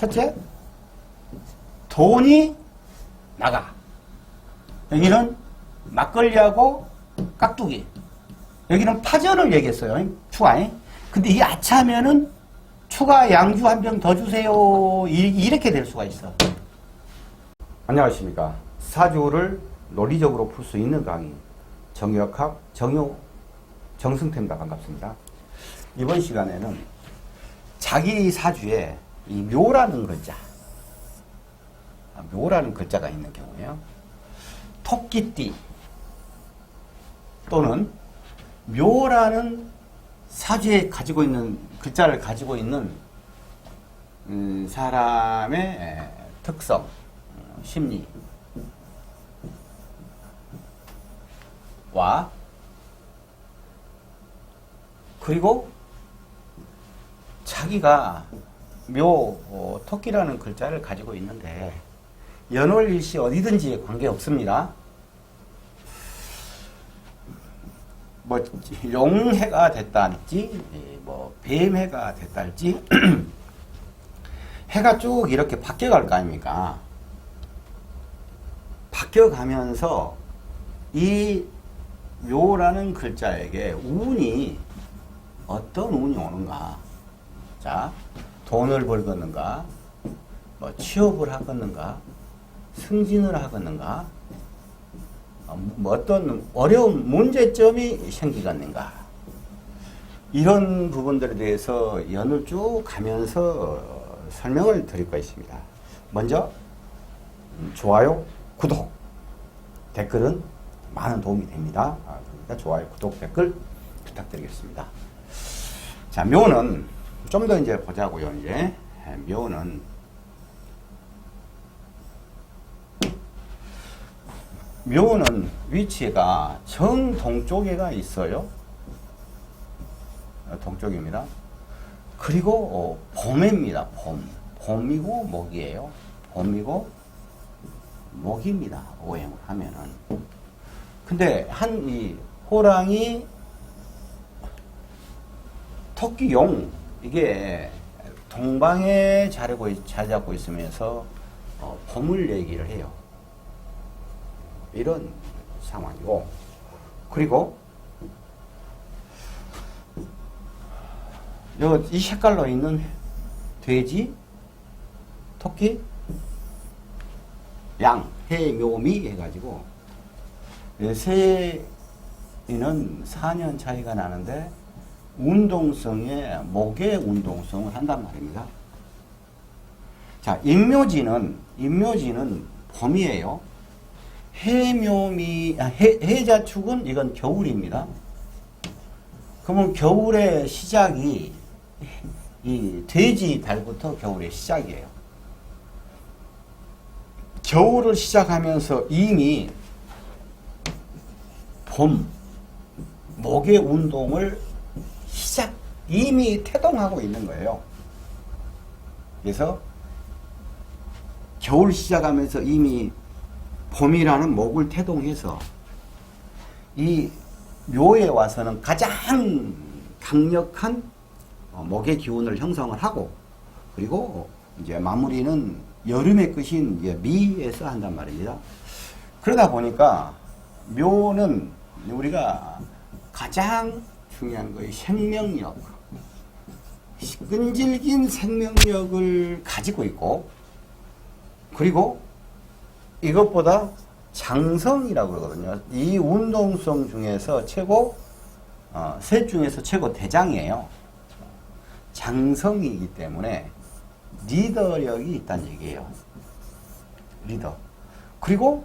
첫째, 돈이 나가. 여기는 막걸리하고 깍두기. 여기는 파전을 얘기했어요. 추가에. 근데 이 아차하면은 추가 양주 한 병 더 주세요. 이렇게 될 수가 있어. 안녕하십니까. 사주를 논리적으로 풀 수 있는 강의 정역학 정효 정승태입니다. 반갑습니다. 이번 시간에는 자기 사주에 이 묘라는 글자, 묘라는 글자가 있는 경우에요. 토끼띠 또는 묘라는 사주에 가지고 있는 글자를 가지고 있는 사람의 특성, 심리와 그리고 자기가 토끼라는 글자를 가지고 있는데 연월일시 어디든지 관계없습니다. 뭐 용해가 됐다할지 뭐 뱀해가 됐다할지 해가 쭉 이렇게 바뀌어갈 거 아닙니까? 바뀌어가면서 이 묘라는 글자에게 운이 어떤 운이 오는가? 자, 돈을 벌겠는가? 뭐 취업을 하겠는가? 승진을 하겠는가? 뭐 어떤 어려운 문제점이 생기겠는가? 이런 부분들에 대해서 연을 쭉 가면서 설명을 드릴 것입니다. 먼저 좋아요, 구독, 댓글은 많은 도움이 됩니다. 그러니까 좋아요, 구독, 댓글 부탁드리겠습니다. 자, 묘는 좀 더 이제 보자고요. 이제 묘는 위치가 정동쪽에가 있어요. 동쪽입니다. 그리고 봄입니다. 봄이고 목이에요. 봄이고 목입니다. 오행을 하면은. 근데 이 호랑이, 토끼, 용 이게 동방에 자리 잡고 있으면서 봄을 얘기를 해요. 이런 상황이고, 그리고 이 색깔로 있는 돼지, 토끼, 양, 해, 묘, 미 해가지고 세는 4년 차이가 나는데 운동성에 목의 운동성을 한단 말입니다. 자, 인묘지는 봄이에요. 해자축은 이건 겨울입니다. 그러면 겨울의 시작이 이 돼지 달부터 겨울의 시작이에요. 겨울을 시작하면서 이미 봄, 목의 운동을 이미 태동하고 있는 거예요. 그래서 겨울 시작하면서 이미 봄이라는 목을 태동해서 이 묘에 와서는 가장 강력한 목의 기운을 형성을 하고, 그리고 이제 마무리는 여름의 끝인 이제 미에서 한단 말입니다. 그러다 보니까 묘는 우리가 가장 중요한 거예요. 생명력, 끈질긴 생명력을 가지고 있고, 그리고 이것보다 장성이라고 그러거든요. 이 운동성 중에서 셋 중에서 최고 대장이에요. 장성이기 때문에 리더력이 있다는 얘기예요. 리더. 그리고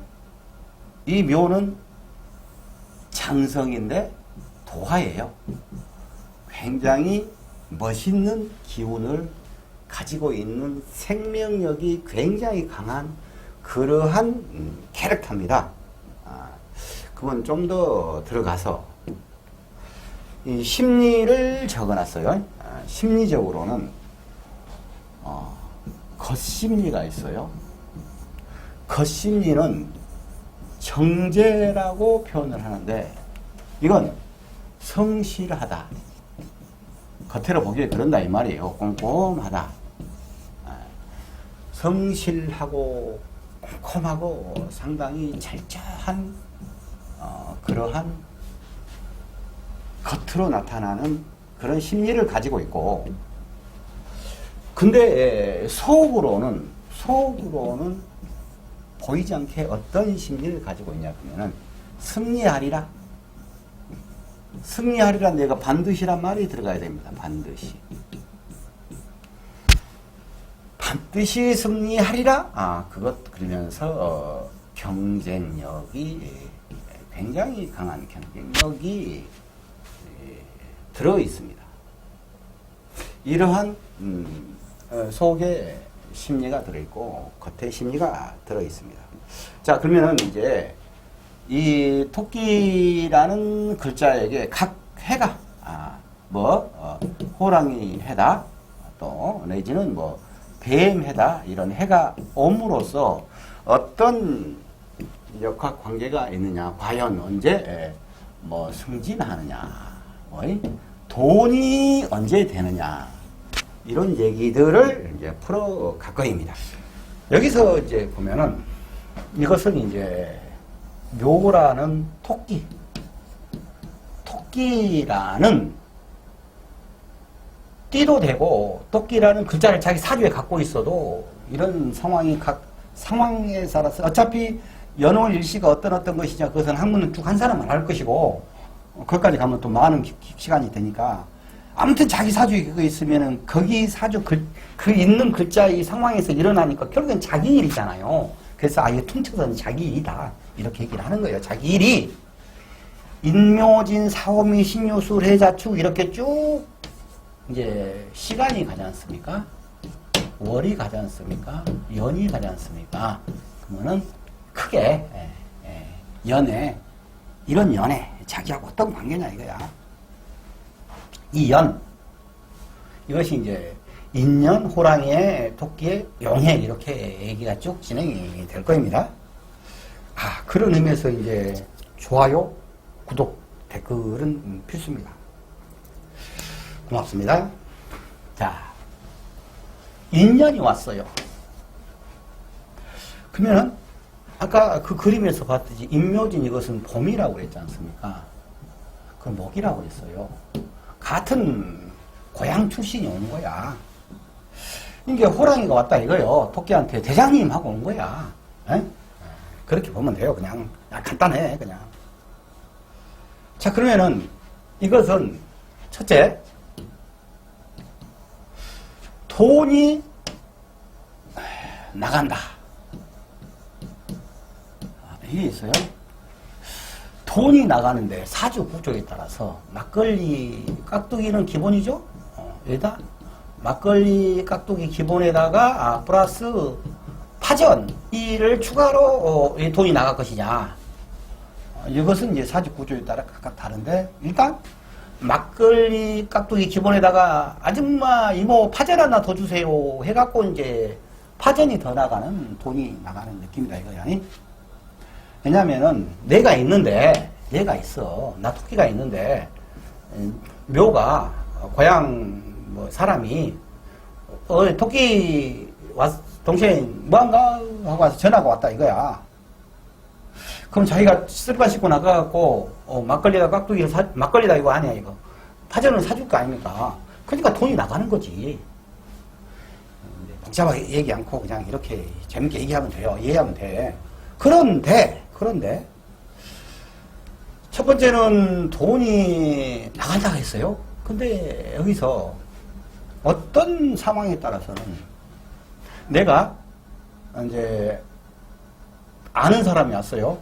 이 묘는 장성인데 도화예요. 굉장히 멋있는 기운을 가지고 있는 생명력이 굉장히 강한 그러한 캐릭터입니다. 그건 좀 더 들어가서 이 심리를 적어놨어요. 심리적으로는 겉심리가 있어요. 겉심리는 정제라고 표현을 하는데 이건 성실하다. 겉으로 보기에 그런다 이 말이에요. 꼼꼼하다. 성실하고 꼼꼼하고 상당히 철저한 그러한 겉으로 나타나는 그런 심리를 가지고 있고, 근데 속으로는 보이지 않게 어떤 심리를 가지고 있냐 그러면은 승리하리라. 승리하리라 내가 반드시란 말이 들어가야 됩니다. 반드시 승리하리라. 그러면서 경쟁력이 굉장히 강한 경쟁력이 들어 있습니다. 이러한 속에 심리가 들어 있고 겉에 심리가 들어 있습니다. 자, 그러면은 이제 이 토끼라는 글자에게 각 해가 호랑이 해다, 또 내지는 뱀 해다, 이런 해가 옴으로써 어떤 역학 관계가 있느냐, 과연 언제 승진하느냐, 돈이 언제 되느냐, 이런 얘기들을 이제 풀어갈 거입니다. 여기서 이제 보면은 이것은 이제 묘라는 토끼라는 띠도 되고 토끼라는 글자를 자기 사주에 갖고 있어도 이런 상황이 각 상황에 따라서 어차피 연월 일시가 어떤 것이냐 그것은 한문은 쭉 한 사람만 할 것이고 거기까지 가면 또 많은 시간이 되니까 아무튼 자기 사주에 그거 있으면은 거기 사주 그 있는 글자 이 상황에서 일어나니까 결국엔 자기 일이잖아요. 그래서 아예 퉁쳐서는 자기 일이다 이렇게 얘기를 하는 거예요. 자기 일이 인묘진 사오미 신유술 해자축 이렇게 쭉 이제 시간이 가지 않습니까? 월이 가지 않습니까? 연이 가지 않습니까? 그러면은 크게 연애, 이런 연애 자기하고 어떤 관계냐 이거야. 이 연, 이것이 이제 인연, 호랑이의, 토끼의, 용해 이렇게 얘기가 쭉 진행이 될 겁니다. 그런 의미에서 이제 좋아요, 구독, 댓글은 필수입니다. 고맙습니다. 자, 인연이 왔어요. 그러면은 아까 그 그림에서 봤듯이 인묘진 이것은 봄이라고 그랬지 않습니까? 그 목이라고 했어요. 같은 고향 출신이 온 거야. 이게 호랑이가 왔다 이거요. 토끼한테 대장님 하고 온 거야. 에? 그렇게 보면 돼요. 그냥 간단해 그냥. 자, 그러면은 이것은 첫째, 돈이 나간다. 이게 있어요. 돈이 나가는데 사주 구조에 따라서 막걸리 깍두기는 기본이죠. 여기다 막걸리 깍두기 기본에다가 플러스 파전 이를 추가로 돈이 나갈 것이냐. 이것은 이제 사주 구조에 따라 각각 다른데, 일단 막걸리 깍두기 기본에다가 아줌마 이모 파전 하나 더 주세요 해갖고 이제 파전이 더 나가는, 돈이 나가는 느낌이다 이거야. 왜냐면은 내가 있어. 나 토끼가 있는데 묘가 고향 사람이 토끼 동생 뭐한가 하고 와서 전화가 왔다 이거야. 그럼 자기가 쓸바 씻고 나가갖고 막걸리다 깍두기를 막걸리다 이거 아니야 이거 파전을 사줄 거 아닙니까? 그러니까 돈이 나가는 거지. 복잡하게 얘기 않고 그냥 이렇게 재밌게 얘기하면 돼요. 이해하면 돼. 그런데 첫 번째는 돈이 나간다고 했어요. 근데 여기서 어떤 상황에 따라서는 내가 이제 아는 사람이 왔어요.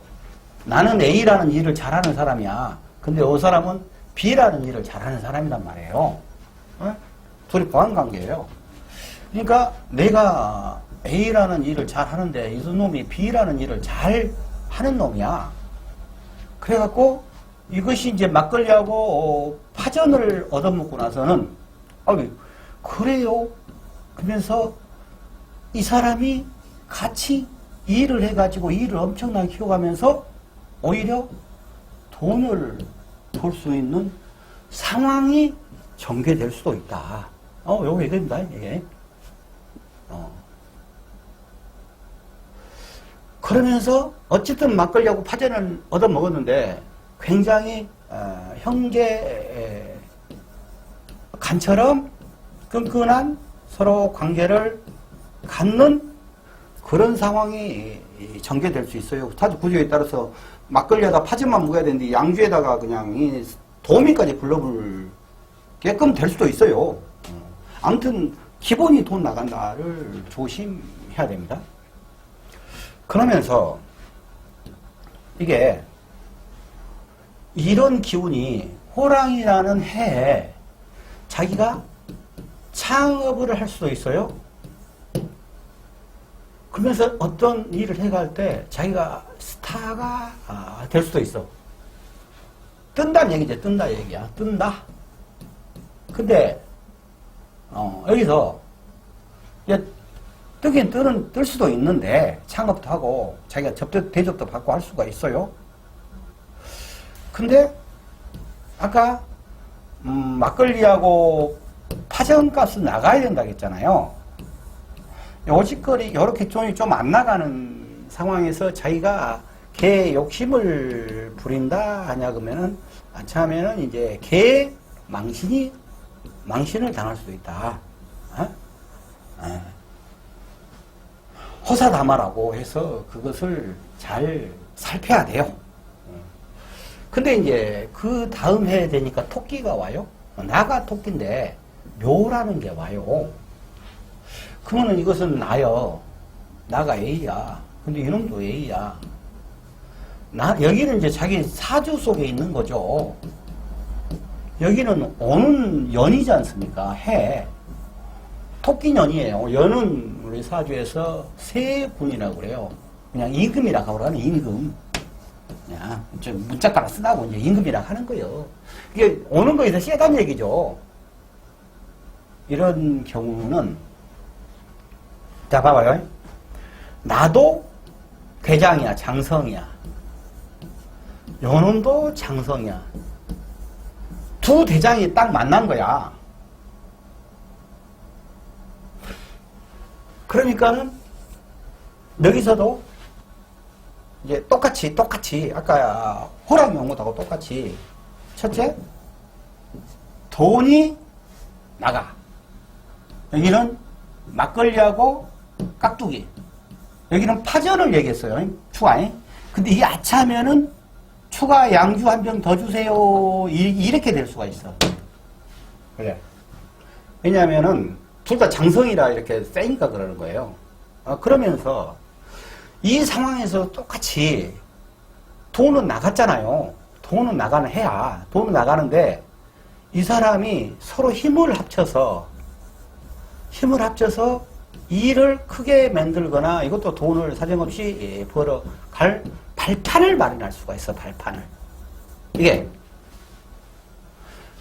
나는 A라는 일을 잘하는 사람이야. 근데 이 사람은 B라는 일을 잘하는 사람이란 말이에요. 둘이 보완관계예요. 그러니까 내가 A라는 일을 잘하는데 이 놈이 B라는 일을 잘 하는 놈이야. 그래갖고 이것이 이제 막걸리하고 파전을 얻어먹고 나서는 그래요? 그러면서 이 사람이 같이 일을 해가지고 일을 엄청나게 키워가면서 오히려 돈을 벌 수 있는 상황이 전개될 수도 있다. 요거 얘기입니다, 이게. 그러면서 어쨌든 막걸리하고 파전을 얻어먹었는데 굉장히 형제 간처럼 끈끈한 서로 관계를 갖는 그런 상황이 전개될 수 있어요. 사주 구조에 따라서 막걸리에다 파전만 먹어야 되는데 양주에다가 그냥 이 도미까지 불러불게끔 될 수도 있어요. 아무튼 기본이 돈 나간다를 조심해야 됩니다. 그러면서 이게 이런 기운이 호랑이라는 해에 자기가 창업을 할 수도 있어요. 그러면서 어떤 일을 해갈 때 자기가 스타가 될 수도 있어. 뜬다는 얘기죠. 뜬다 얘기야. 뜬다. 근데 여기서 뜨긴 뜰 수도 있는데 창업도 하고 자기가 대접도 받고 할 수가 있어요. 근데 아까 막걸리하고 파전값은 나가야 된다고 했잖아요. 요짓거리 이렇게 좀 안 나가는 상황에서 자기가 개 욕심을 부린다 하냐 그러면은 아차하면은 이제 개 망신을 당할 수도 있다. 호사다마라고 해서 그것을 잘 살펴야 돼요. 근데 이제 그 다음 해 되니까 토끼가 와요. 나가 토끼인데 묘라는 게 와요. 그러면은 이것은 나요. 나가 A야. 근데 이놈도 A야. 여기는 이제 자기 사주 속에 있는 거죠. 여기는 오는 연이지 않습니까? 해. 토끼년이에요. 연은 우리 사주에서 세군이라고 그래요. 그냥 임금이라고 하는 임금. 그냥 좀 문자가라 쓰다고 이제 임금이라고 하는 거예요. 이게 오는 거에서 세단 얘기죠. 이런 경우는 자 봐봐요. 나도 대장이야, 장성이야. 요놈도 장성이야. 두 대장이 딱 만난 거야. 그러니까는 여기서도 이제 똑같이 아까 호랑이 온 것하고 똑같이 첫째 돈이 나가. 여기는 막걸리하고 깍두기. 여기는 파전을 얘기했어요. 추가. 근데 이게 아차하면은 추가 양주 한 병 더 주세요. 이렇게 될 수가 있어. 그래. 왜냐하면은 둘 다 장성이라 이렇게 세니까 그러는 거예요. 그러면서 이 상황에서 똑같이 돈은 나갔잖아요. 돈은 나가는 해야. 돈은 나가는데 이 사람이 서로 힘을 합쳐서 일을 크게 만들거나 이것도 돈을 사정없이 벌어갈 발판을 마련할 수가 있어. 발판을. 이게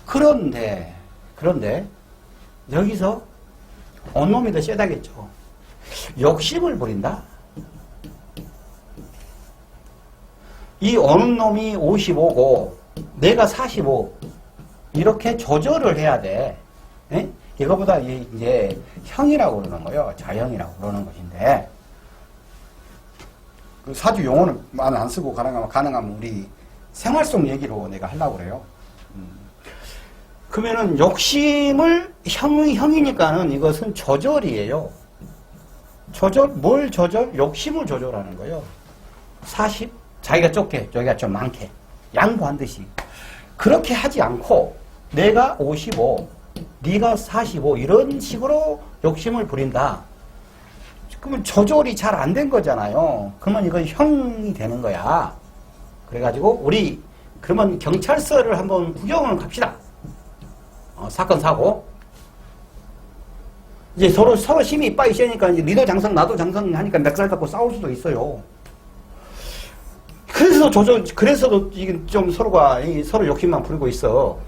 그런데 여기서 온놈이 더 세다겠죠. 욕심을 부린다. 이 오는 놈이 55고 내가 45 이렇게 조절을 해야 돼. 에? 이거보다 이제 형이라고 그러는 거예요. 자형이라고 그러는 것인데 그 사주 용어는 많이 안 쓰고 가능하면 우리 생활 속 얘기로 내가 하려고 그래요. 그러면은 욕심을 형이니까는 이것은 조절이에요. 뭘 조절? 욕심을 조절하는 거예요. 40 자기가 좁게 저기가 좀 많게 양보한 듯이 그렇게 하지 않고 내가 55 네가 45 이런 식으로 욕심을 부린다. 그러면 조절이 잘 안 된 거잖아요. 그러면 이건 형이 되는 거야. 그래가지고 우리 그러면 경찰서를 한번 구경을 갑시다. 사건 사고 이제 서로 힘이 이빠이 세니까 이제 니도 장성 나도 장성 하니까 멱살 잡고 싸울 수도 있어요. 그래서도 이게 좀 서로가 서로 욕심만 부리고 있어.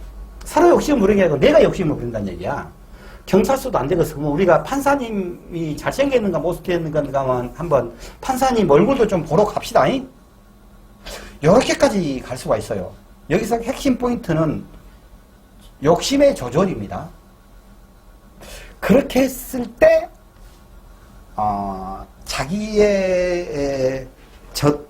서로 욕심을 부리는 게 아니고 내가 욕심을 부린다는 얘기야. 경찰서도 안 되겠어. 그럼 우리가 판사님이 잘생겼는가 못생겼는가 한번 판사님 얼굴도 좀 보러 갑시다. 이렇게까지 갈 수가 있어요. 여기서 핵심 포인트는 욕심의 조절입니다. 그렇게 했을 때 자기의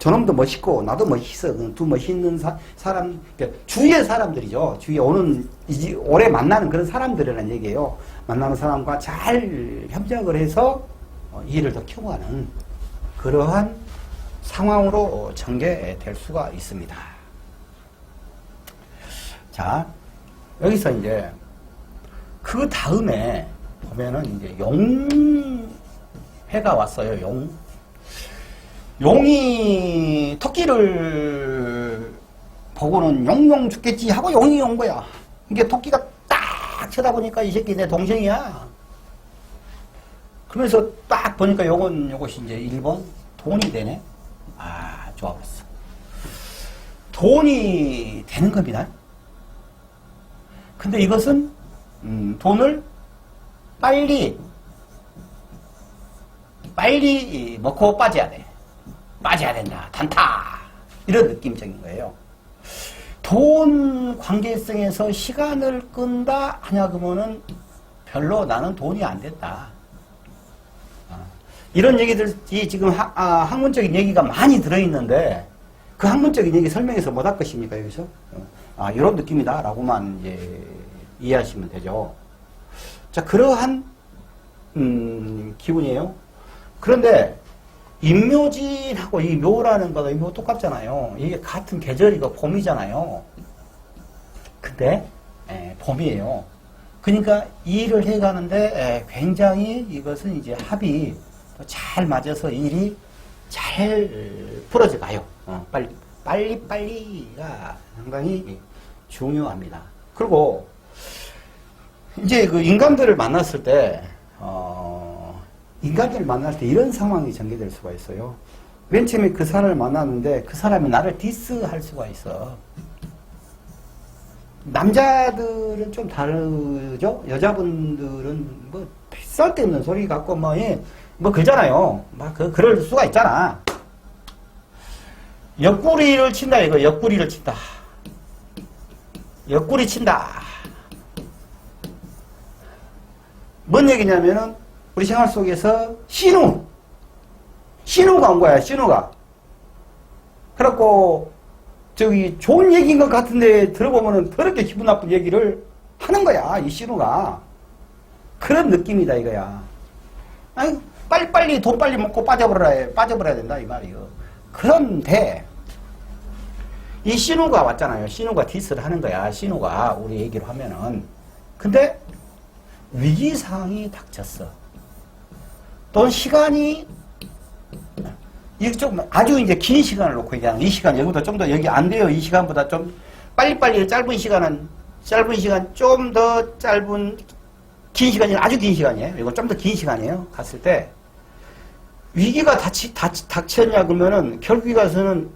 저놈도 멋있고 나도 멋있어. 두 멋있는 사람, 그러니까 주위의 사람들이죠. 주위에 오는 오래 만나는 그런 사람들이라는 얘기예요. 만나는 사람과 잘 협력을 해서 일을 더 키워가는 그러한 상황으로 전개될 수가 있습니다. 자, 여기서 이제 그 다음에 보면은 이제 용해가 왔어요. 용이 토끼를 보고는 용용 죽겠지 하고 용이 온 거야. 이게 토끼가 딱 쳐다보니까 이 새끼 내 동생이야. 그러면서 딱 보니까 요것이 이제 1번 돈이 되네. 아, 좋아버렸어. 돈이 되는 겁니다. 근데 이것은 돈을 빨리 먹고 빠져야 돼. 빠져야 된다. 단타. 이런 느낌적인 거예요. 돈 관계성에서 시간을 끈다 하냐 그러면은 별로 나는 돈이 안 됐다. 이런 얘기들이 지금 학문적인 얘기가 많이 들어있는데 그 학문적인 얘기 설명해서 못 할 것입니까 여기서? 이런 느낌이다 라고만 이제 이해하시면 되죠. 자, 그러한 기분이에요. 그런데 임묘진하고 이 묘라는 거가 묘 똑같잖아요. 이게 같은 계절이고 봄이잖아요. 근데 봄이에요. 그러니까 일을 해가는데 굉장히 이것은 이제 합이 잘 맞아서 일이 잘 풀어져 가요. 빨리가 상당히 중요합니다. 그리고 이제 그 인간들을 만났을 때 이런 상황이 전개될 수가 있어요. 맨 처음에 그 사람을 만났는데 그 사람이 나를 디스할 수가 있어. 남자들은 좀 다르죠? 여자분들은 뭐 쓸데없는 소리 갖고 뭐 그러잖아요. 그럴 수가 있잖아. 옆구리를 친다 이거. 옆구리를 친다. 옆구리 친다. 뭔 얘기냐면은 우리 생활 속에서 신우가 온 거야. 신우가. 그래갖고 저기 좋은 얘기인 것 같은데 들어보면은 더럽게 기분 나쁜 얘기를 하는 거야. 이 신우가. 그런 느낌이다 이거야. 아니 빨리 돈 빨리 먹고 빠져버려야 된다 이 말이에요. 그런데 이 신우가 왔잖아요. 신우가 디스를 하는 거야. 신우가 우리 얘기로 하면은. 근데 위기상황이 닥쳤어. 또 시간이 이게 좀 아주 이제 긴 시간을 놓고 얘기하는 이 시간 여기보다 좀 더 여기 안 돼요. 이 시간보다 좀 빨리빨리 짧은 시간 좀 더 짧은 긴 시간이 아주 긴 시간이에요. 이건 좀 더 긴 시간이에요. 갔을 때 위기가 닥쳤냐 그러면은 결국에 가서는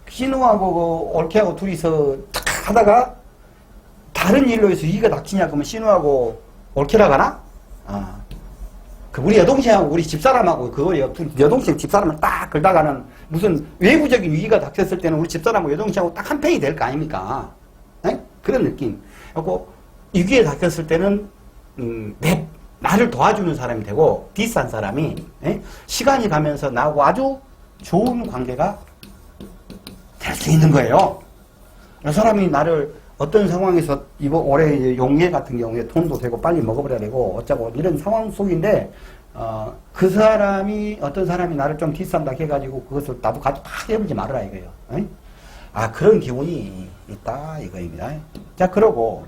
신우하고 올케하고 둘이서 탁 하다가 다른 일로 해서 위기가 닥치냐 그러면 신우하고 올케라 가나? 우리 여동생하고 우리 집사람하고 여동생 집사람을 딱 걸다가는 무슨 외부적인 위기가 닥쳤을 때는 우리 집사람하고 여동생하고 딱 한 편이 될 거 아닙니까? 네? 그런 느낌. 그리고 위기에 닥쳤을 때는 나를 도와주는 사람이 되고 디스한 사람이 시간이 가면서 나하고 아주 좋은 관계가 될 수 있는 거예요. 이 사람이 나를 어떤 상황에서 이번 올해 용해 같은 경우에 돈도 되고 빨리 먹어버려야 되고 어쩌고 이런 상황 속인데 그 사람이 어떤 사람이 나를 좀 디스한다 해가지고 그것을 나도 가지고 다 해보지 말아라 이거예요. 그런 기분이 있다 이거입니다. 자, 그러고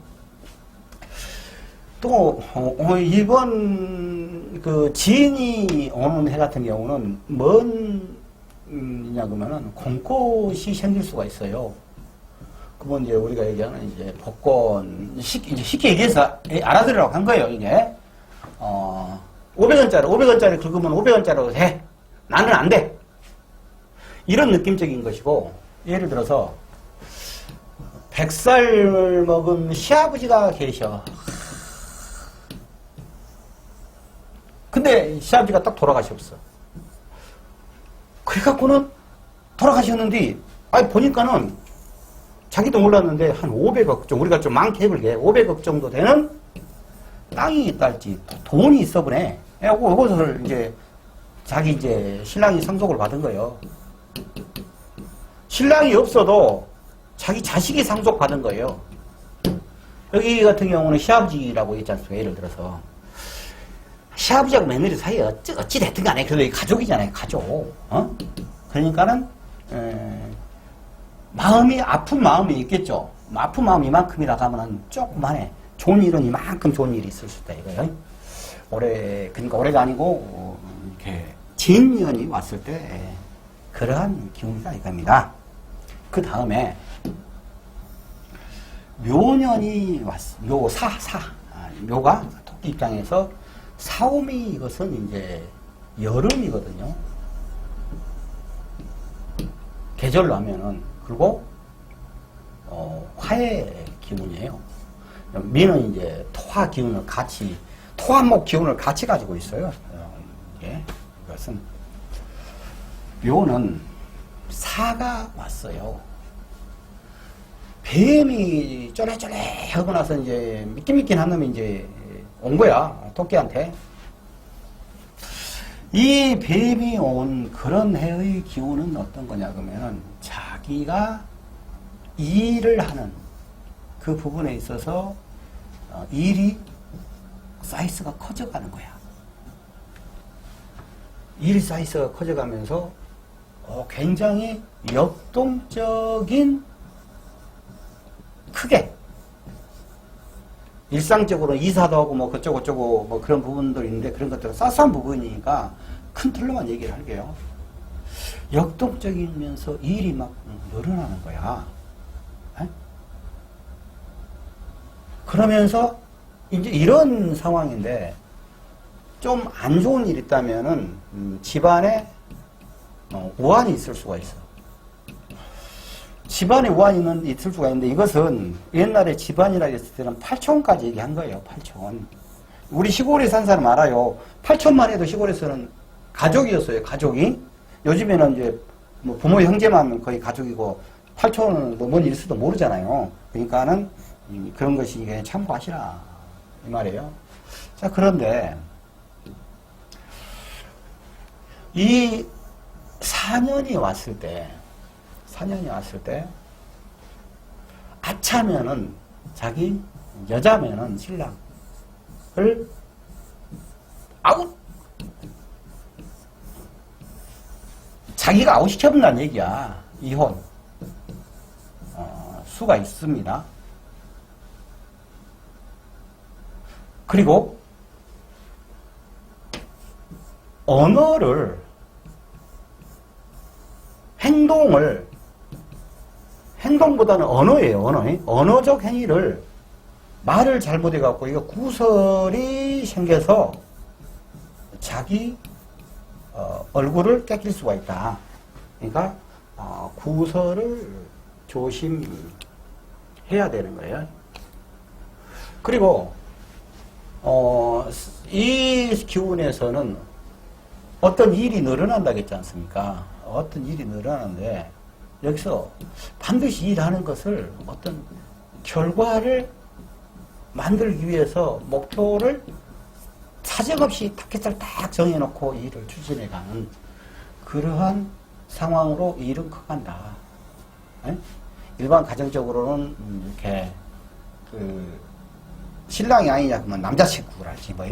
또 이번 그 지인이 오는 해 같은 경우는 뭐냐 그러면은 공꽃이 생길 수가 있어요. 그건 이제 우리가 얘기하는 이제 복권 쉽게 얘기해서 알아들으라고 한 거예요. 이게 500원짜리 긁으면 500원짜리로 해. 나는 안 돼. 이런 느낌적인 것이고, 예를 들어서 100살 먹은 시아버지가 계셔. 근데 시아버지가 딱 돌아가셨어. 그래갖고는 돌아가셨는데 보니까는 자기도 몰랐는데 한 500억 정도, 우리가 좀 많게 해볼게. 500억 정도 되는 땅이 있달지 돈이 있어 보네. 그래갖고 이것을 이제 자기 이제 신랑이 상속을 받은 거예요. 신랑이 없어도 자기 자식이 상속받은 거예요. 여기 같은 경우는 시아버지라고 있지 않습니까? 예를 들어서. 시아버지하고 며느리 사이에 어찌 됐든 간에 그래도 가족이잖아요. 가족. 그러니까는 마음이 아픈 마음이 있겠죠. 아픈 마음 이만큼이라고 하면 조그만해. 좋은 일은 이만큼 좋은 일이 있을 수 있다 이거예요. 그러니까 올해가 아니고 이렇게 진년이 왔을 때 그러한 기운이다 이겁니다. 그 다음에 묘년이 왔어. 묘가 토끼 입장에서 사오미 이것은 이제 여름이거든요. 계절로 하면은 그리고 화의 기운이에요. 미는 이제 토화 기운을 같이 토화목 기운을 같이 가지고 있어요. 이것은 묘는 사가 왔어요. 뱀이 쪼래쪼래 하고 나서 이제 미끼미끼 한 놈이 이제 온 거야. 토끼한테. 이 뱀이 온 그런 해의 기운은 어떤 거냐 그러면은 자기가 일을 하는 그 부분에 있어서 일이 사이즈가 커져가는 거야. 일 사이즈가 커져가면서 굉장히 역동적인 크게 일상적으로 이사도 하고 뭐 그쪽어쩌고 뭐 그런 부분도 있는데 그런 것들은 사소한 부분이니까 큰 틀로만 얘기를 할게요. 역동적이면서 일이 막 늘어나는 거야. 에? 그러면서 이제 이런 상황인데 좀 안 좋은 일이 있다면은 집안에 우환이 있을 수가 있어. 집안에 우환이 있을 수가 있는데 이것은 옛날에 집안이라 했을 때는 8촌까지 얘기한 거예요. 8촌. 우리 시골에 산 사람 알아요. 8촌만 해도 시골에서는 가족이었어요. 가족이. 요즘에는 이제 뭐 부모 형제만 거의 가족이고 8촌은 뭐 뭔 일일지도 모르잖아요. 그러니까는 그런 것이 참고하시라 이 말이에요. 자, 그런데 이 4년이 왔을 때 아차면은 자기 여자면은 신랑을 아웃 자기가 아웃시켜본다는 얘기야. 이혼 수가 있습니다. 그리고 언어를 행동보다는 언어예요. 언어적 행위를 말을 잘못해갖고 이거 구설이 생겨서 자기 얼굴을 뺏길 수가 있다. 그러니까 구설을 조심해야 되는 거예요. 그리고 이 기운에서는 어떤 일이 늘어난다고 했지 않습니까? 어떤 일이 늘어나는데 여기서 반드시 일하는 것을 어떤 결과를 만들기 위해서 목표를 사정없이 타켓을 딱 정해놓고 일을 추진해가는 그러한 상황으로 일은 커간다. 일반 가정적으로는 이렇게 신랑이 아니냐 그러면 남자친구랄지 뭐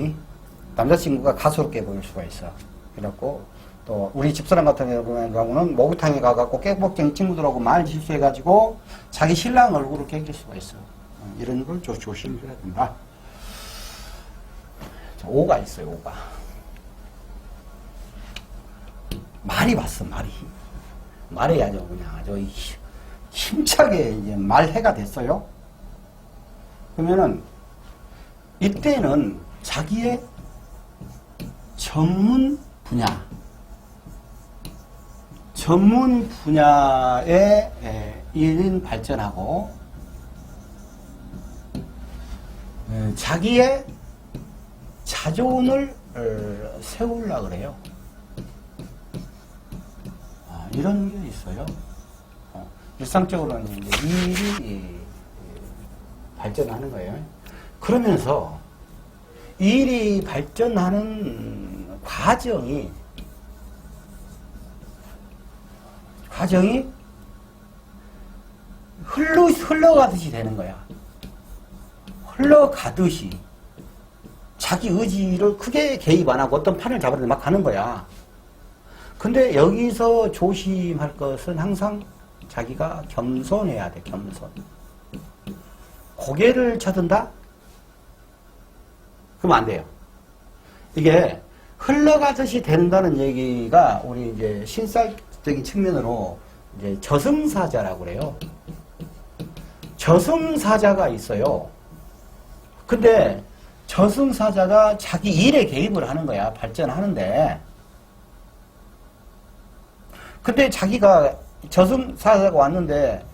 남자친구가 가소롭게 보일 수가 있어. 그래갖고 또 우리 집사람 같은 경우는 목욕탕에 가갖고 깨복쟁이 친구들하고 말 실수해가지고 자기 신랑 얼굴을 깨길 수가 있어. 이런 걸 조심해야 된다. 자, 5가 있어요. 5가 말이 왔어. 말이 아주 그냥 아주 힘차게 이제 말해가 됐어요. 그러면은 이때는 자기의 전문 분야의 일인 발전하고 자기의 자존을 세우려고 그래요. 이런 게 있어요. 일상적으로는 이제 일이 발전하는 거예요. 그러면서 일이 발전하는 과정이 과정이 흘러가듯이 되는 거야. 흘러가듯이. 자기 의지를 크게 개입 안 하고 어떤 판을 잡으려고 막 가는 거야. 근데 여기서 조심할 것은 항상 자기가 겸손해야 돼, 겸손. 고개를 쳐든다? 그러면 안 돼요. 이게 흘러가듯이 된다는 얘기가 우리 이제 신사적인 측면으로 이제 저승사자라고 그래요. 저승사자가 있어요. 근데 저승사자가 자기 일에 개입을 하는 거야. 발전하는데. 근데 자기가 저승사자가 왔는데,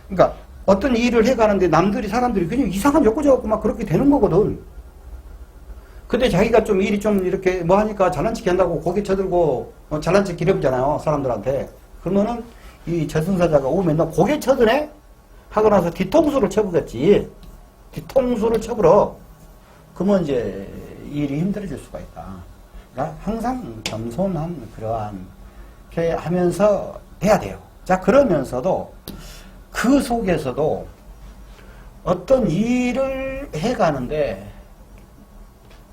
그러니까 어떤 일을 해가는데 사람들이 그냥 이상한 욕구져갖고 막 그렇게 되는 거거든. 근데 자기가 좀 일이 좀 이렇게 뭐 하니까 잘난 척 한다고 고개 쳐들고 잘난 척 기렵잖아요. 사람들한테. 그러면은 이 저승사자가 오면 너 고개 쳐드네? 하고 나서 뒤통수를 쳐보겠지. 뒤통수를 쳐버려. 그러면 이제 일이 힘들어질 수가 있다. 그러니까 항상 겸손한 그러한 게 하면서 해야 돼요. 자, 그러면서도 그 속에서도 어떤 일을 해가는데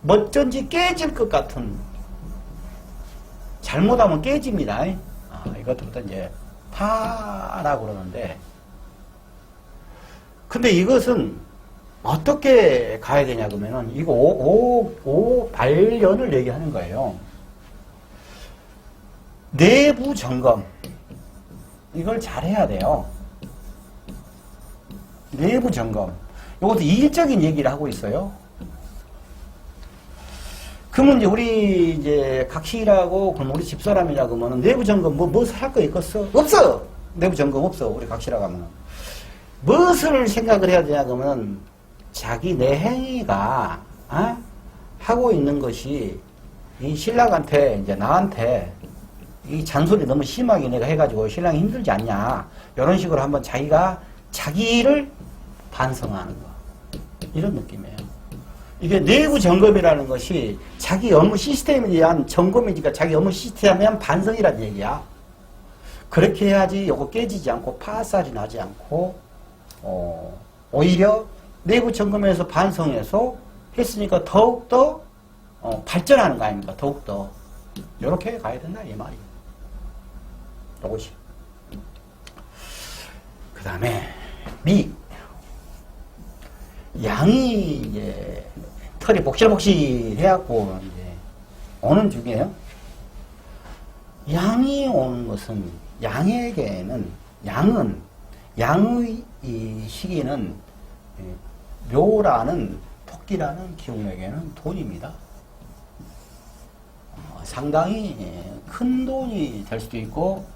어쩐지 깨질 것 같은, 잘못하면 깨집니다. 이것부터 이제 파라고 그러는데, 근데 이것은 어떻게 가야 되냐 그러면은 이거 오발련을 얘기하는 거예요. 내부 점검, 이걸 잘 해야 돼요. 내부 점검. 이것도 이질적인 얘기를 하고 있어요. 그러면 이제 우리 이제 각시라고, 그럼 우리 집사람이라고 하면은 내부 점검 뭐 할 거 있겠어? 없어! 내부 점검 없어. 우리 각시라고 하면은. 무엇을 생각을 해야 되냐 그러면 자기 내 행위가, 하고 있는 것이 이 신랑한테, 이제 나한테 이 잔소리 너무 심하게 내가 해가지고 신랑이 힘들지 않냐. 이런 식으로 한번 자기가 자기를 반성하는 거. 이런 느낌이에요. 이게 내부 점검이라는 것이 자기 업무 시스템에 대한 점검이니까 자기 업무 시스템에 대한 반성이라는 얘기야. 그렇게 해야지 요거 깨지지 않고 파살이 나지 않고, 오히려 내부 점검에서 반성해서 했으니까 더욱더 발전하는 거 아닙니까? 더욱더. 요렇게 가야 된다, 이 말이에요. 요것이. 그 다음에, 양이 이제 털이 복실복실해갖고 이제 오는 중이에요. 양이 오는 것은 양에게는 양의 이 시기는 묘라는 토끼라는 기운에게는 돈입니다. 상당히 큰 돈이 될 수도 있고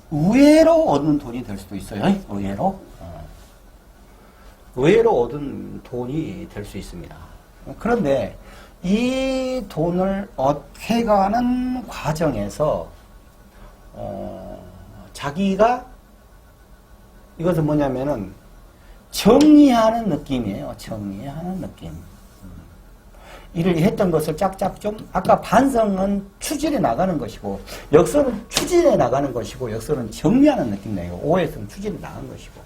의외로 얻는 돈이 될 수도 있어요. 의외로 얻은 돈이 될 수 있습니다. 그런데 이 돈을 얻게 가는 과정에서 자기가 이것은 뭐냐면은 정리하는 느낌이에요. 정리하는 느낌. 일을 했던 것을 짝짝 좀, 아까 반성은 추진해 나가는 것이고 역설은 추진해 나가는 것이고 역설은 정리하는 느낌이에요. 오해성은 추진해 나가는 것이고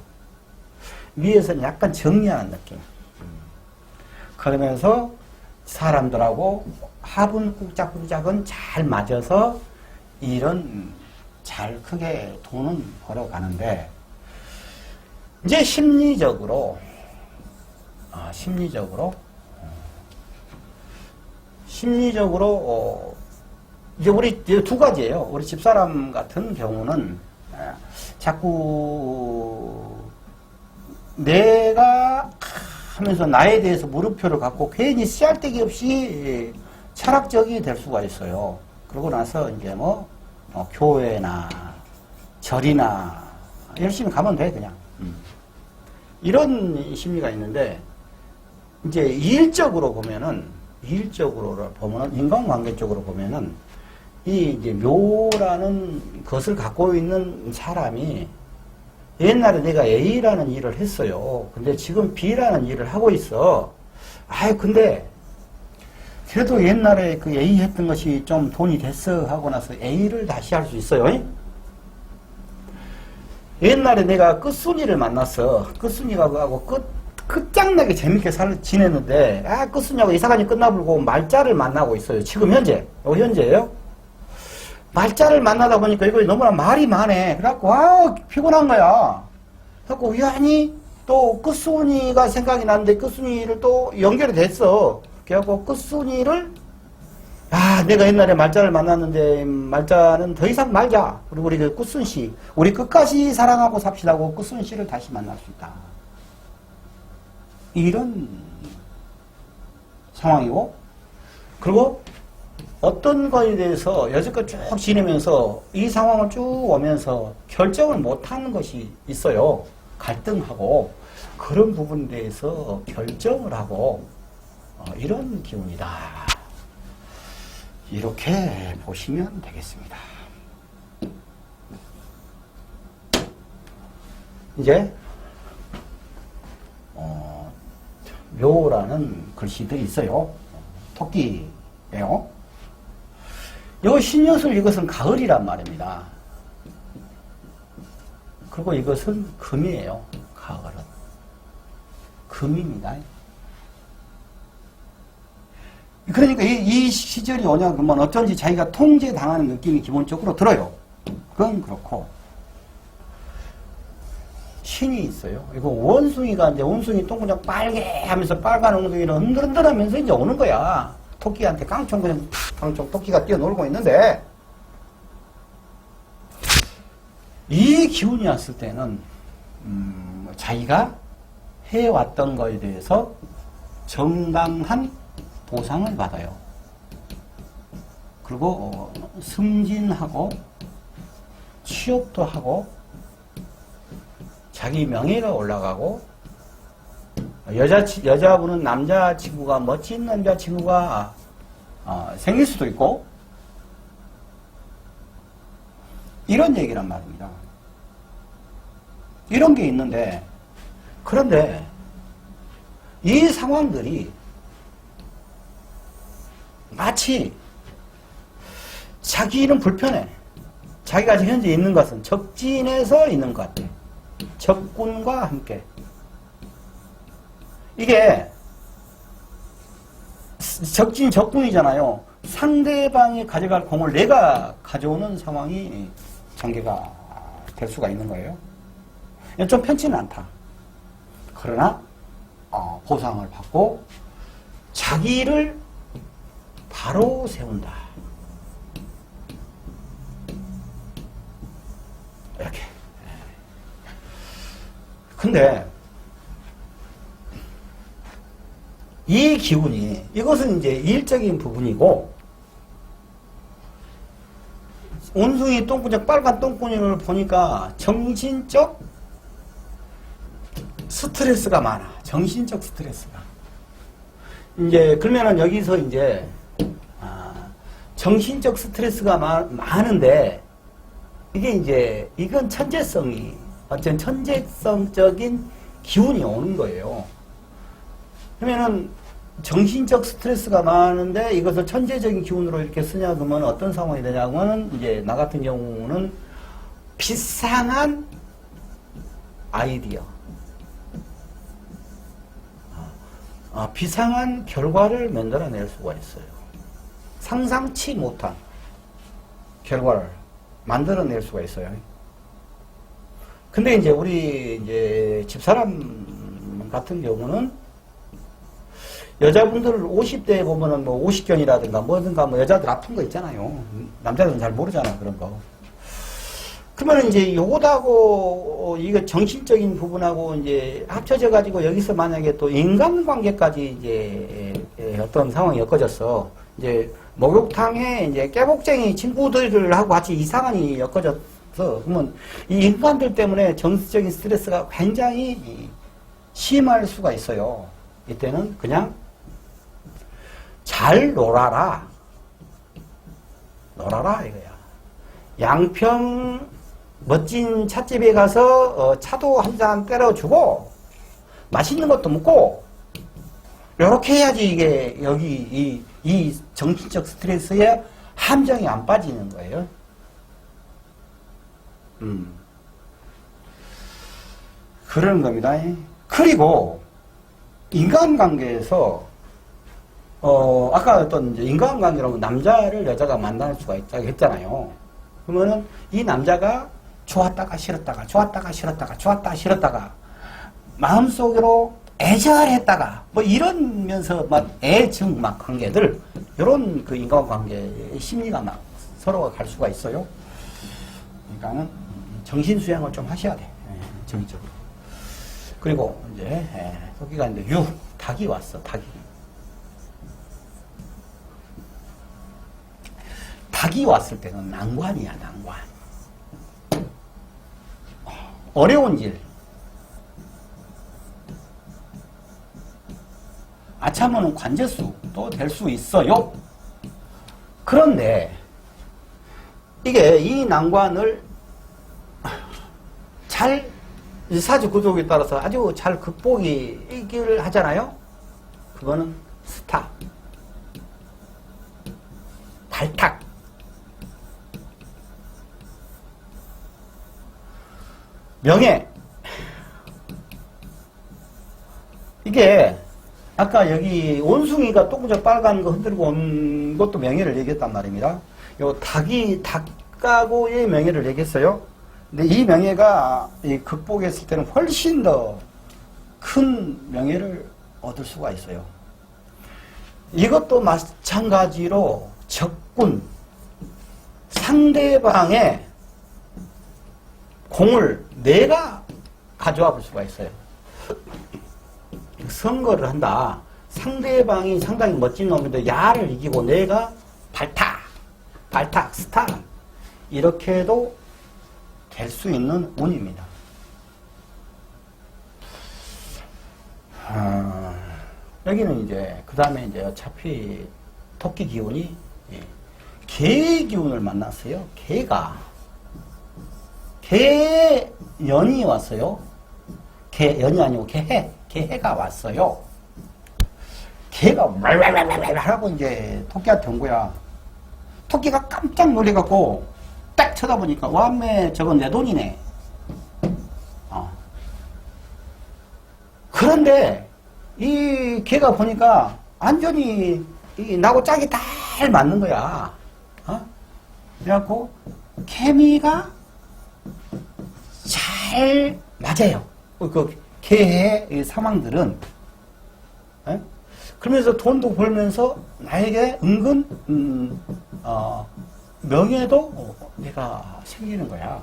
위에서는 약간 정리하는 느낌. 그러면서 사람들하고 합은 꾹짝꾹짝은 잘 맞아서 일은 잘 크게 돈은 벌어가는데 이제 심리적으로 이제 우리 두 가지예요. 우리 집사람 같은 경우는 자꾸 내가 하면서 나에 대해서 물음표를 갖고 괜히 씨알데기 없이 철학적이 될 수가 있어요. 그러고 나서 이제 교회나 절이나 열심히 가면 돼, 그냥. 이런 심리가 있는데, 이제 일적으로 보면은, 인간관계 쪽으로 보면은, 이 이제 묘라는 것을 갖고 있는 사람이 옛날에 내가 A라는 일을 했어요. 근데 지금 B라는 일을 하고 있어. 근데 그래도 옛날에 그 A 했던 것이 좀 돈이 됐어 하고 나서 A를 다시 할 수 있어요. 옛날에 내가 끝순이를 만났어. 끝순이가 하고 끝장나게 재밌게 지냈는데, 끝순이하고 이사간이 끝나불고 말자를 만나고 있어요. 지금 현재예요. 말자를 만나다 보니까 이거 너무나 말이 많네. 그래갖고, 피곤한 거야. 그래갖고, 우연히 또 끝순이가 생각이 나는데, 끝순이를 또 연결이 됐어. 그래갖고, 끝순이를 내가 옛날에 말자를 만났는데 말자는 더 이상 말자. 그리고 우리 그 끝순 씨, 우리 끝까지 사랑하고 삽시다고 끝순 씨를 다시 만날 수 있다. 이런 상황이고, 그리고 어떤 거에 대해서 여지껏 쭉 지내면서 이 상황을 쭉 오면서 결정을 못하는 것이 있어요. 갈등하고 그런 부분에 대해서 결정을 하고 이런 기운이다. 이렇게 보시면 되겠습니다. 이제 묘라는 글씨들이 있어요. 토끼예요. 요 신여술 이것은 가을이란 말입니다. 그리고 이것은 금이에요. 가을은 금입니다. 그러니까 이 시절이 오냐 그러면 어쩐지 자기가 통제당하는 느낌이 기본적으로 들어요. 그건 그렇고 신이 있어요. 이거 원숭이가 이제 원숭이 똥구녕 빨개 하면서 빨간 엉덩이를 흔들흔들 하면서 이제 오는 거야. 토끼한테 깡총 그냥 깡총 토끼가 뛰어놀고 있는데, 이 기운이 왔을 때는 자기가 해왔던 거에 대해서 정당한 보상을 받아요. 그리고 승진하고 취업도 하고 자기 명예가 올라가고, 여자분은 남자친구가 멋진 남자친구가 생길 수도 있고, 이런 얘기란 말입니다. 이런 게 있는데, 그런데 이 상황들이 마치 자기는 불편해. 자기가 지금 현재 있는 것은 적진에서 있는 것 같아. 적군과 함께. 이게 적군이잖아요. 상대방이 가져갈 공을 내가 가져오는 상황이 전개가 될 수가 있는 거예요. 좀 편치는 않다. 그러나 보상을 받고 자기를 바로 세운다. 이렇게. 근데 이 기운이, 이것은 이제 일적인 부분이고, 원숭이 똥구녕 빨간 똥구녕을 보니까 정신적 스트레스가 많아. 정신적 스트레스가. 이제 그러면은 여기서 이제 정신적 스트레스가 많은데, 이게 이제 이건 천재성이 어떤 천재성적인 기운이 오는 거예요. 그러면은 정신적 스트레스가 많은데 이것을 천재적인 기운으로 이렇게 쓰냐 그러면 어떤 상황이 되냐고는, 이제 나 같은 경우는 비상한 아이디어, 비상한 결과를 만들어낼 수가 있어요. 상상치 못한 결과를 만들어낼 수가 있어요. 근데 이제 우리 이제 집사람 같은 경우는 여자분들 50대에 보면은 뭐 50견이라든가 뭐든가 뭐 여자들 아픈 거 있잖아요. 남자들은 잘 모르잖아, 그런 거. 그러면 이제 요거하고 이거 정신적인 부분하고 이제 합쳐져 가지고 여기서 만약에 또 인간관계까지 이제 어떤 상황이 엮어졌어. 이제 목욕탕에 이제 깨복쟁이 친구들하고 같이 이상한이 엮어졌어. 그러면 이 인간들 때문에 정신적인 스트레스가 굉장히 심할 수가 있어요. 이때는 그냥 잘 놀아라. 놀아라 이거야. 양평 멋진 찻집에 가서 차도 한 잔 때려주고 맛있는 것도 먹고 이렇게 해야지 이게 여기 이 정신적 스트레스에 함정이 안 빠지는 거예요. 그러는 겁니다. 그리고 인간관계에서 아까 어떤 이제 인간관계라고 남자를 여자가 만날 수가 있다고 했잖아요. 그러면은 이 남자가 좋았다가 싫었다가 좋았다가 싫었다가 좋았다가 싫었다가 마음속으로 애절했다가 뭐 이러면서 막 애증 막 관계들 이런 그 인간관계의 심리가 막 서로가 갈 수가 있어요. 그러니까는 정신 수양을 좀 하셔야 돼. 정신적으로. 그리고 이제 여기가 이제 닭이 왔어. 닭이 왔을 때는 난관이야. 난관. 어려운 일. 아차모는 관제수도 될 수 있어요. 그런데 이게 이 난관을 잘 사주 구조에 따라서 아주 잘 극복이기를 하잖아요. 그거는 스타, 발탁, 명예. 이게 아까 여기 원숭이가 똥저 빨간 거 흔들고 온 것도 명예를 얘기했단 말입니다. 요 닭하고의 명예를 얘기했어요. 근데 이 명예가 극복했을 때는 훨씬 더 큰 명예를 얻을 수가 있어요. 이것도 마찬가지로 적군, 상대방의 공을 내가 가져와 볼 수가 있어요. 선거를 한다. 상대방이 상당히 멋진 놈인데 야를 이기고 내가 발탁, 스타 이렇게도 될 수 있는 운입니다. 여기는 이제 그 다음에 이제 어차피 토끼 기운이 개의 기운을 만났어요. 개연이 왔어요. 개연이 아니고 개해가 왔어요. 개가 왈왈왈왈 하고 이제 토끼한테 온 거야. 토끼가 깜짝 놀래갖고 딱 쳐다보니까 와매 저건 내 돈이네. 그런데 이 개가 보니까 완전히 나하고 짝이 잘 맞는 거야. 그래갖고 케미가 잘 맞아요. 그 개의 상황들은. 그러면서 돈도 벌면서 나에게 은근 명예도 내가 생기는 거야.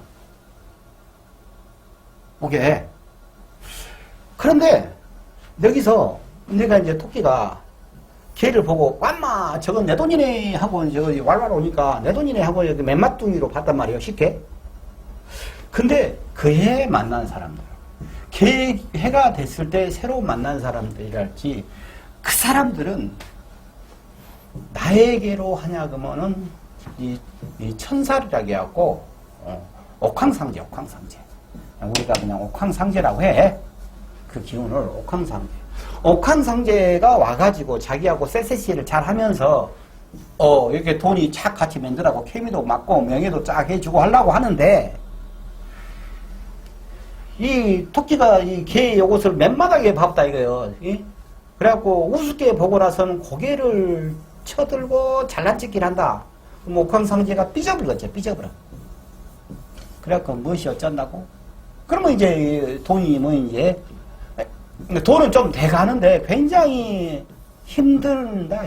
오게. 그런데 여기서 내가 이제 토끼가 개를 보고 완마 저건 내 돈이네 하고 저기 왈왈 오니까 내 돈이네 하고 여기 맨맛둥이로 봤단 말이에요. 쉽게. 근데 그해 만난 사람들, 해가 됐을 때 새로 만난 사람들이랄지 그 사람들은 나에게로 하냐 그러면은 이 천살이라고 해갖고 옥황상제. 우리가 그냥 옥황상제라고 해. 그 기운을 옥황상제가 와가지고 자기하고 세세시를 잘 하면서 이렇게 돈이 착 같이 만들라고 케미도 맞고 명예도 쫙 해주고 하려고 하는데 이 토끼가 이 개 요것을 맨마닥에 봤다 이거예요. 그래갖고 우습게 보고 나서는 고개를 쳐들고 잘난 척기를 한다. 그럼 옥황상제가 삐져버렸죠. 그래갖고 무엇이 어쩐다고? 그러면 이제 돈이 뭐 이제 돈은 좀 돼가는데 굉장히 힘들다.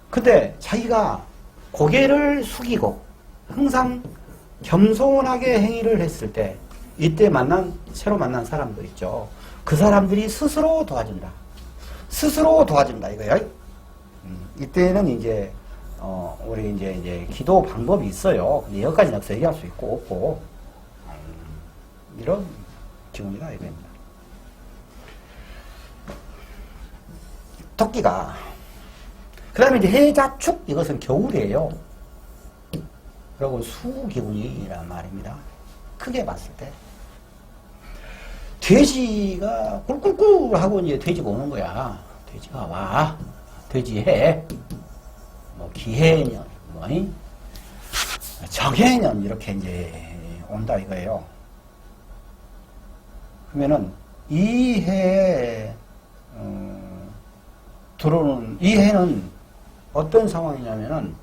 근데 자기가 고개를 숙이고 항상 겸손하게 행위를 했을 때 이때 새로 만난 사람들 있죠. 그 사람들이 스스로 도와준다 이거예요. 이때는 이제 우리 이제 기도 방법이 있어요. 근데 여기까지 여기서 얘기할 수 있고 없고 이런 기운이다 이겁니다. 토끼가 그 다음에 이제 해자축 이것은 겨울이에요. 그리고 수기운이란 말입니다. 크게 봤을 때 돼지가 꿀꿀꿀 하고 이제 돼지가 오는 거야. 돼지가 와. 돼지해. 뭐 기해년, 정해년 이렇게 이제 온다 이거예요. 그러면은 이 해에 들어오는 이 해는 어떤 상황이냐면은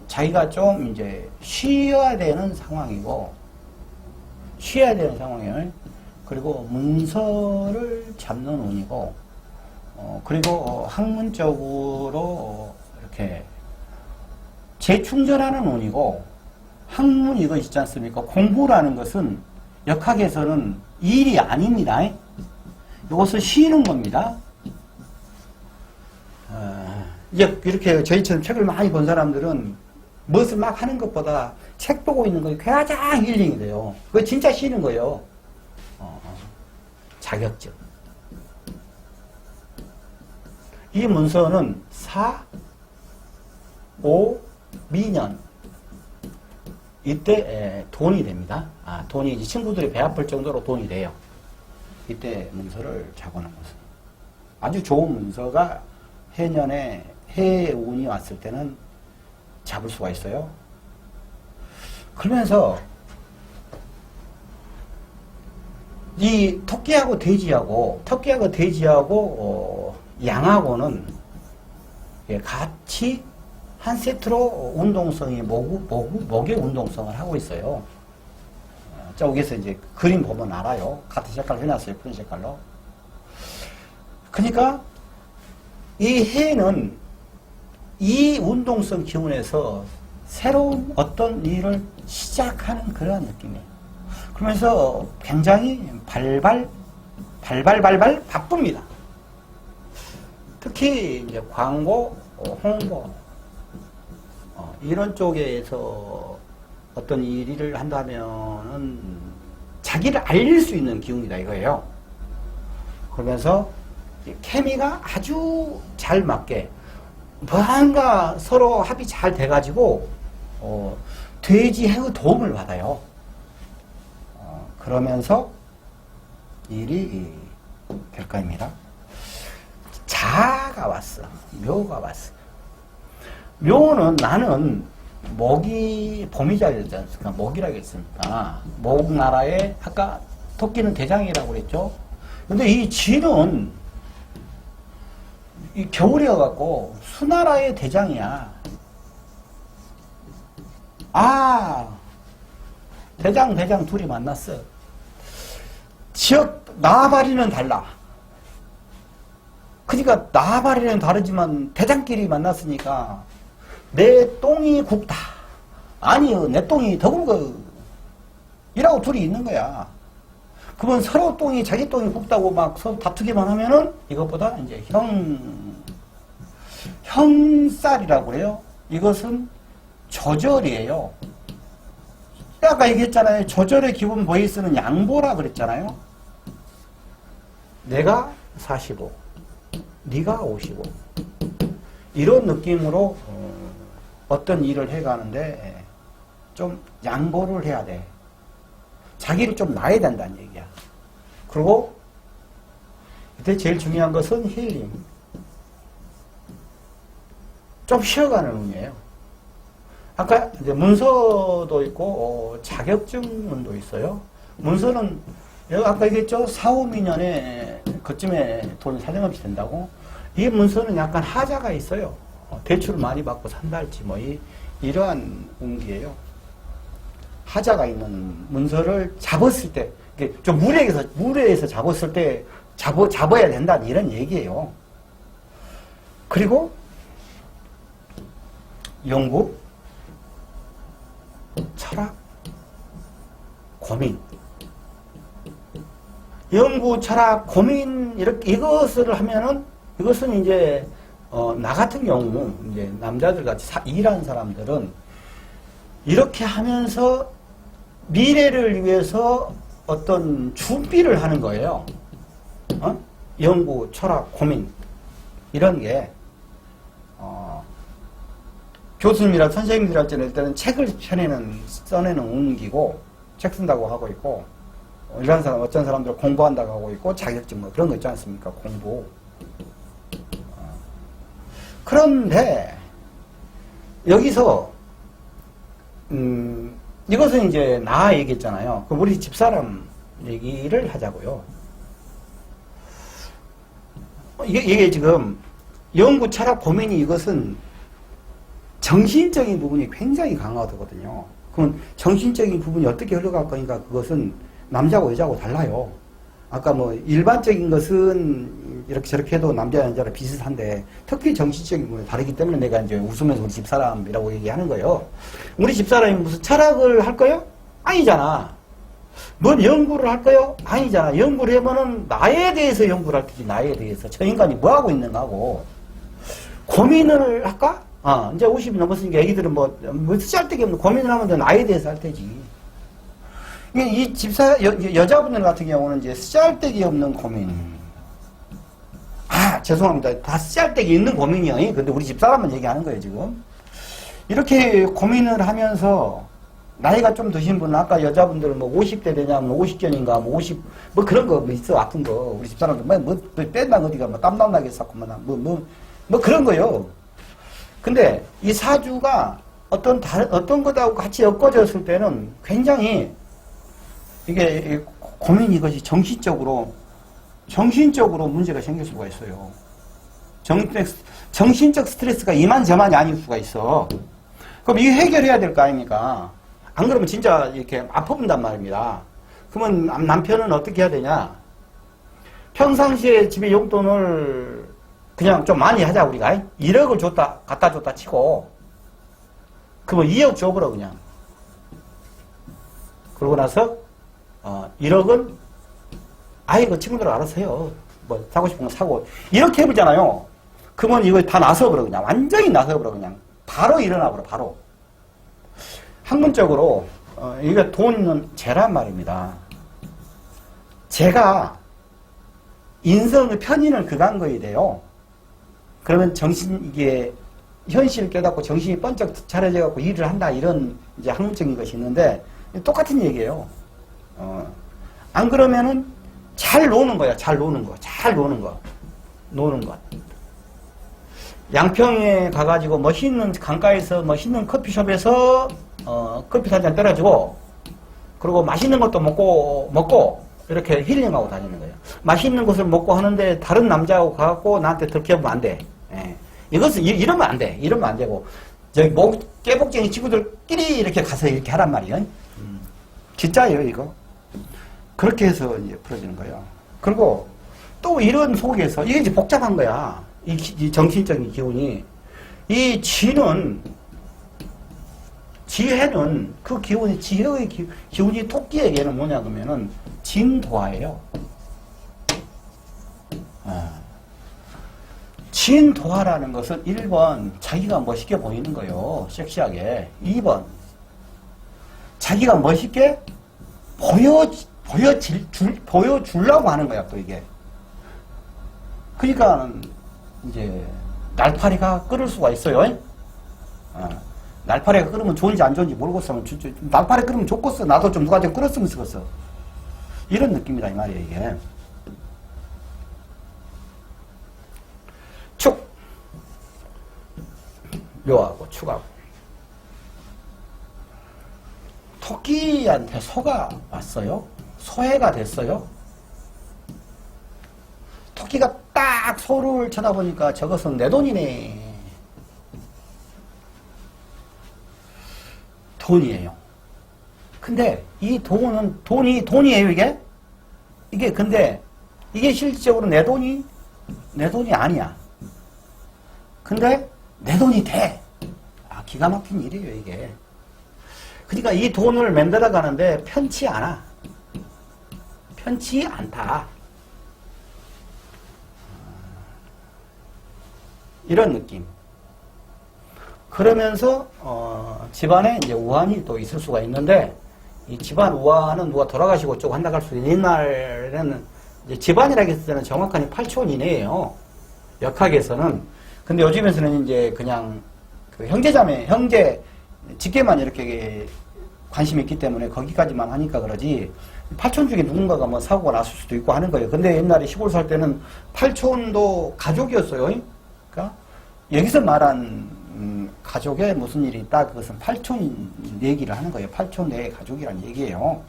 자기가 좀 이제 쉬어야 되는 상황이고 쉬어야 되는 상황이에요. 그리고 문서를 잡는 운이고 그리고 학문적으로 이렇게 재충전하는 운이고 학문 이거 있지 않습니까? 공부라는 것은 역학에서는 일이 아닙니다. 이것을 쉬는 겁니다. 이제 이렇게 저희처럼 책을 많이 본 사람들은 무엇을 막 하는 것보다 책 보고 있는 것이 가장 힐링이 돼요. 그거 진짜 쉬는 거예요. 자격증. 이 문서는 4, 5, 미년. 이때 돈이 됩니다. 돈이 이제 친구들이 배 아플 정도로 돈이 돼요. 이때 문서를 잡아놓은 것은. 아주 좋은 문서가 해년에 해의 운이 왔을 때는 잡을 수가 있어요. 그러면서 이 토끼하고 돼지하고 양하고는 같이 한 세트로 운동성이 목의 운동성을 하고 있어요. 저기서 이제 그림 보면 알아요. 같은 색깔로 해놨어요. 푸른 색깔로. 그러니까 이 해는 이 운동성 기운에서 새로운 어떤 일을 시작하는 그런 느낌이에요. 그러면서 굉장히 발발 바쁩니다. 특히 이제 광고, 홍보 이런 쪽에서 어떤 일을 한다면은 자기를 알릴 수 있는 기운이다 이거예요. 그러면서 케미가 아주 잘 맞게 뭔가 서로 합이 잘 돼가지고 돼지 해의 도움을 받아요. 그러면서 일이 될 겁니다. 자가 왔어. 묘가 왔어. 묘는 나는 목이 봄이자 그랬지 않습니까? 목이라고 했습니까? 목나라에 아까 토끼는 대장이라고 그랬죠? 근데 이 쥐는 이 겨울이어갖고 수나라의 대장이야. 대장 둘이 만났어. 지역 나발이는 달라. 그러니까 나발이는 다르지만 대장끼리 만났으니까 내 똥이 굵다. 아니요, 내 똥이 더 굵어. 이라고 둘이 있는 거야. 그러면 서로 자기 똥이 굵다고 막 서로 다투기만 하면은 이것보다 이제 형살이라고 그래요. 이것은 조절이에요. 아까 얘기했잖아요. 조절의 기본 베이스는 양보라 그랬잖아요. 내가 45, 네가 55. 이런 느낌으로 어떤 일을 해가는데 좀 양보를 해야 돼. 자기를 좀 놔야 된다는 얘기야. 그리고 그때 제일 중요한 것은 힐링. 좀 쉬어가는 운이에요. 아까 이제 문서도 있고 자격증 운도 있어요. 문서는 아까 얘기했죠. 4, 5미년에 그쯤에 돈이 사정없이 된다고. 이 문서는 약간 하자가 있어요. 대출을 많이 받고 산달지 이러한 운기예요. 하자가 있는 문서를 잡았을 때, 좀 무례해서 잡았을 때 잡아야 된다 이런 얘기예요. 그리고 연구, 철학, 고민. 연구, 철학, 고민 이것을 하면은 이것은 이제 나 같은 경우 이제 남자들 같이 일하는 사람들은 이렇게 하면서 미래를 위해서 어떤 준비를 하는 거예요. 연구, 철학, 고민 이런 게 교수님이랑 선생님들한테는 일단은 책을 써내는 운기고 책 쓴다고 하고 있고 이런 사람 어떤 사람들 공부한다고 하고 있고 자격증 그런 거 있지 않습니까? 공부. 그런데 여기서 이것은 이제 나 얘기했잖아요. 그럼 우리 집사람 얘기를 하자고요. 이게 지금 연구 철학 고민이 이것은 정신적인 부분이 굉장히 강하거든요. 그럼 정신적인 부분이 어떻게 흘러갈 거니까 그것은 남자고 여자고 달라요. 아까 뭐 일반적인 것은 이렇게 저렇게 해도 남자 여자랑 비슷한데 특히 정신적인 부분이 다르기 때문에 내가 이제 웃으면서 우리 집사람이라고 얘기하는 거예요. 우리 집사람이 무슨 철학을 할 거요? 아니잖아. 뭔 연구를 할 거요? 아니잖아. 연구를 하면은 나에 대해서 연구를 할 테지. 나에 대해서 저 인간이 뭐 하고 있는가 하고 고민을 할까? 이제 50이 넘었으니까 애기들은 뭐 쓰잘데기 없는 고민을 하면 나에 대해서 할 테지. 이 집사, 여자분들 같은 경우는 이제 쓰잘데기 없는 고민. 죄송합니다. 다 쓰잘데기 있는 고민이요. 근데 우리 집사람은 얘기하는 거예요, 지금. 이렇게 고민을 하면서, 나이가 좀 드신 분은 아까 여자분들은 뭐 50대 되냐면 50견인가, 뭐 50, 뭐 그런 거 뭐 있어, 아픈 거. 우리 집사람들 뭐 뺀다 어디가 뭐 땀남 나게 쌓고 뭐 그런 거요. 근데 이 사주가 어떤 것하고 같이 엮어졌을 때는 굉장히 이게 고민이 이것이 정신적으로 문제가 생길 수가 있어요. 정신적 스트레스가 이만저만이 아닐 수가 있어. 그럼 이거 해결해야 될 거 아닙니까? 안 그러면 진짜 이렇게 아파본단 말입니다. 그러면 남편은 어떻게 해야 되냐? 평상시에 집에 용돈을 그냥 좀 많이 하자, 우리가. 1억을 갖다 줬다 치고, 그러면 2억 줘버려, 그냥. 그러고 나서, 1억은, 그 친구들 알아서 해요. 뭐, 사고 싶은 거 사고. 이렇게 해보잖아요. 그러면 이거 다 나서버려, 그냥. 완전히 나서버려, 그냥. 바로 일어나버려, 바로. 학문적으로, 이게 돈은 재란 말입니다. 재가, 인성의 편인을 그간 거야 돼요. 그러면 이게, 현실을 깨닫고 정신이 번쩍 차려져갖고 일을 한다, 이런 이제 학문적인 것이 있는데, 똑같은 얘기예요. 안 그러면은 잘 노는 거야, 잘 노는 거. 노는 것. 양평에 가가지고 멋있는 강가에서 멋있는 커피숍에서, 커피 한 잔 떨어지고, 그리고 맛있는 것도 먹고, 이렇게 힐링하고 다니는 거예요. 맛있는 것을 먹고 하는데 다른 남자하고 가갖고 나한테 들켜보면 안 돼. 예. 이것은 이러면 안 돼. 이러면 안 되고 저기 깨복쟁이 친구들끼리 이렇게 가서 이렇게 하란 말이에요. 진짜예요, 이거. 그렇게 해서 이제 풀어지는 거예요. 그리고 또 이런 속에서 이게 이제 복잡한 거야. 이 정신적인 기운이 이 지혜는 그 기운이 지혜의 기운이 토끼에게는 뭐냐 그러면은 진도화예요. 진도화라는 것은 1번 자기가 멋있게 보이는 거예요. 섹시하게. 2번 자기가 멋있게 보여주려고 하는 거야, 또 이게. 그러니까 이제 날파리가 끓을 수가 있어요. 날파리가 끓으면 좋은지 안 좋은지 모르겠어. 날파리 끓으면 좋겠어. 나도 좀 누가 좀 끓였으면 좋겠어. 이런 느낌이다, 이 말이에요, 이게. 축. 묘하고 축하고. 토끼한테 소가 왔어요. 소해가 됐어요. 토끼가 딱 소를 쳐다보니까 저것은 내 돈이네. 돈이에요. 근데 이 돈은 돈이에요, 이게? 근데 이게 실질적으로 내 돈이 아니야. 근데 내 돈이 돼. 기가 막힌 일이에요, 이게. 그러니까 이 돈을 만들어 가는데 편치 않아. 편치 않다. 이런 느낌. 그러면서 집안에 이제 우환이 또 있을 수가 있는데 이 집안 우환은 누가 돌아가시고 쭉 한다고 할 수 있는 옛날에는 이제 집안이라고 했을 때는 정확하게 8촌 이내예요. 역학에서는. 근데 요즘에서는 이제 그냥 그 형제 직계만 이렇게 관심이 있기 때문에 거기까지만 하니까 그러지 8촌 중에 누군가가 뭐 사고가 났을 수도 있고 하는 거예요. 근데 옛날에 시골 살 때는 8촌도 가족이었어요. 그러니까 여기서 말한 가족에 무슨 일이 있다. 그것은 8촌 얘기를 하는 거예요. 8촌 내의 가족이라는 얘기예요.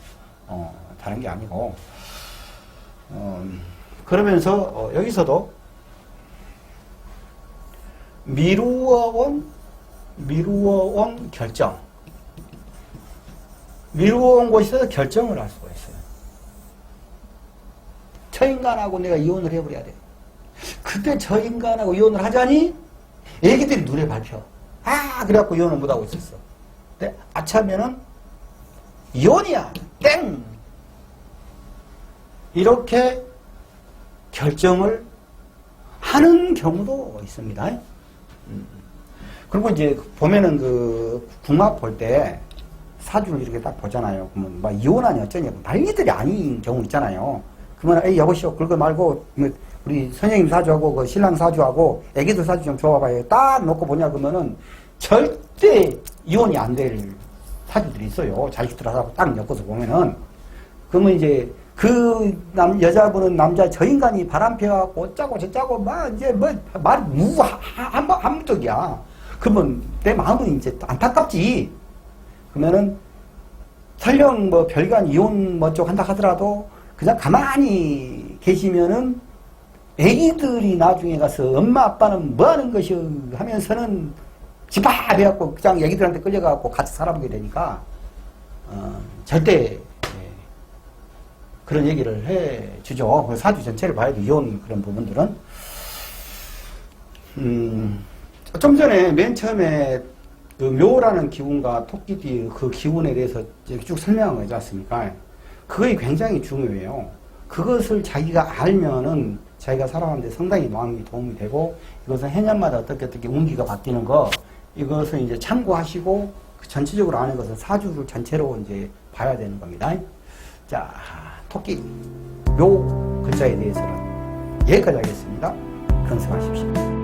다른 게 아니고, 그러면서 여기서도 미루어온 결정. 미루어온 곳에서 결정을 할 수가 있어요. 저 인간하고 내가 이혼을 해버려야 돼. 그때 저 인간하고 이혼을 하자니 애기들이 눈에 밟혀. 그래갖고 이혼을 못하고 있었어. 근데 아차면은 이혼이야. 땡! 이렇게 결정을 하는 경우도 있습니다. 그리고 이제 보면은 그 궁합 볼 때 사주를 이렇게 딱 보잖아요. 그러면 막 이혼하냐 어쩌냐 난리들이 아닌 경우 있잖아요. 그러면 에이 여보시오 그거 말고 우리 선생님 사주하고 그 신랑 사주하고 애기들 사주 좀 줘봐봐요. 딱 놓고 보냐 그러면은 절대 이혼이 안 될 사주들이 있어요. 자식들하고 딱 엮어서 보면은. 그러면 이제 그 여자분은 남자 저 인간이 바람 피워갖고 어쩌고 저쩌고 막 이제 말 한무적이야. 그러면 내 마음은 이제 안타깝지. 그러면은 설령 뭐 별간 이혼 뭐 쪽 한다 하더라도 그냥 가만히 계시면은 애기들이 나중에 가서 엄마 아빠는 뭐 하는 것이 하면서는 집합해갖고 그냥 애기들한테 끌려가갖고 같이 살아보게 되니까 절대 그런 얘기를 해주죠. 사주 전체를 봐야 돼. 이혼 그런 부분들은. 좀 전에 맨 처음에 그 묘라는 기운과 토끼띠 그 기운에 대해서 쭉 설명한 거지 않습니까? 그게 굉장히 중요해요. 그것을 자기가 알면은 자기가 살아가는데 상당히 많이 도움이 되고 이것은 해년마다 어떻게 운기가 바뀌는 거 이것을 이제 참고하시고 전체적으로 아는 것은 사주를 전체로 이제 봐야 되는 겁니다. 자, 토끼, 묘 글자에 대해서는 여기까지 하겠습니다. 건승하십시오.